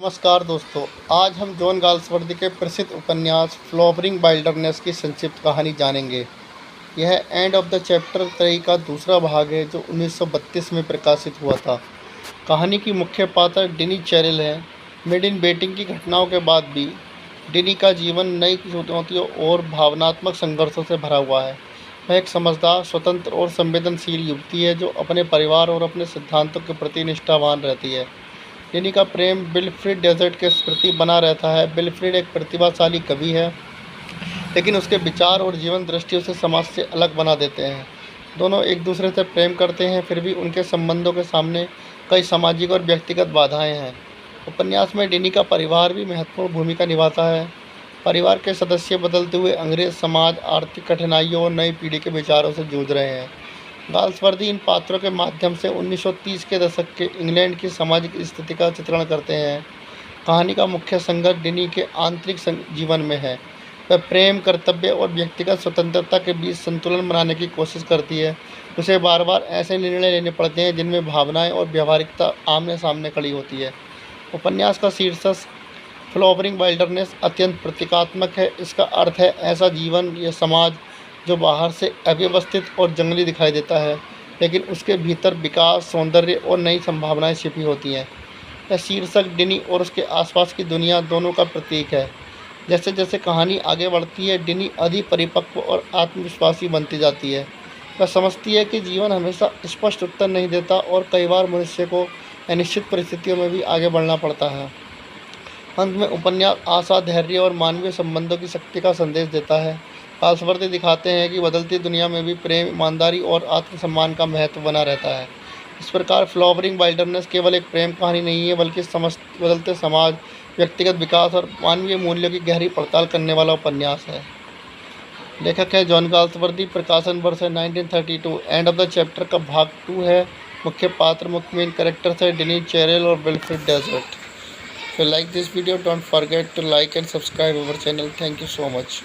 नमस्कार दोस्तों, आज हम जॉन गाल्सवर्दी के प्रसिद्ध उपन्यास फ्लॉवरिंग वाइल्डरनेस की संक्षिप्त कहानी जानेंगे। यह एंड ऑफ द चैप्टर 3 का दूसरा भाग है जो 1932 में प्रकाशित हुआ था। कहानी की मुख्य पात्र डिनी चैरेल है। मेड इन बेटिंग की घटनाओं के बाद भी डिनी का जीवन नई चुनौतियों और भावनात्मक संघर्षों से भरा हुआ है। वह एक समझदार, स्वतंत्र और संवेदनशील युवती है जो अपने परिवार और अपने सिद्धांतों के प्रति निष्ठावान रहती है। डिनी का प्रेम विल्फ्रेड डेजर्ट के प्रति बना रहता है। विल्फ्रेड एक प्रतिभाशाली कवि है, लेकिन उसके विचार और जीवन दृष्टि उसे समाज से अलग बना देते हैं। दोनों एक दूसरे से प्रेम करते हैं, फिर भी उनके संबंधों के सामने कई सामाजिक और व्यक्तिगत बाधाएं हैं। उपन्यास में डिनी का परिवार भी महत्वपूर्ण भूमिका निभाता है। परिवार के सदस्य बदलते हुए अंग्रेज समाज, आर्थिक कठिनाइयों और नई पीढ़ी के विचारों से जूझ रहे हैं। गाल्सवर्दी इन पात्रों के माध्यम से 1930 के दशक के इंग्लैंड की सामाजिक स्थिति का चित्रण करते हैं। कहानी का मुख्य संघर्ष डिनी के आंतरिक जीवन में है। वह प्रेम, कर्तव्य और व्यक्तिगत स्वतंत्रता के बीच संतुलन बनाने की कोशिश करती है। उसे बार बार ऐसे निर्णय लेने पड़ते हैं जिनमें भावनाएं और व्यावहारिकता आमने सामने खड़ी होती है। उपन्यास का शीर्षक फ्लॉवरिंग वाइल्डरनेस अत्यंत प्रतीकात्मक है। इसका अर्थ है ऐसा जीवन या समाज जो बाहर से अव्यवस्थित और जंगली दिखाई देता है, लेकिन उसके भीतर विकास, सौंदर्य और नई संभावनाएं छिपी होती हैं। यह शीर्षक डिनी और उसके आसपास की दुनिया दोनों का प्रतीक है। जैसे जैसे कहानी आगे बढ़ती है, डिनी अधिक परिपक्व और आत्मविश्वासी बनती जाती है। वह समझती है कि जीवन हमेशा स्पष्ट उत्तर नहीं देता और कई बार मनुष्य को अनिश्चित परिस्थितियों में भी आगे बढ़ना पड़ता है। अंत में उपन्यास आशा, धैर्य और मानवीय संबंधों की शक्ति का संदेश देता है। गाल्सवर्दी दिखाते हैं कि बदलती दुनिया में भी प्रेम, ईमानदारी और आत्मसम्मान का महत्व बना रहता है। इस प्रकार फ्लॉवरिंग वाइल्डरनेस केवल एक प्रेम कहानी नहीं है, बल्कि बदलते समाज, व्यक्तिगत विकास और मानवीय मूल्यों की गहरी पड़ताल करने वाला उपन्यास है। लेखक है जॉन गाल्सवर्दी। प्रकाशन वर्ष है 1932। एंड ऑफ द चैप्टर का भाग 2 है। मुख्य पात्र, मुख्य मेन कैरेक्टर्स है डिनी चैरेल और Wilfred Desert. If you like this video, don't forget to like and subscribe our channel. Thank you so much.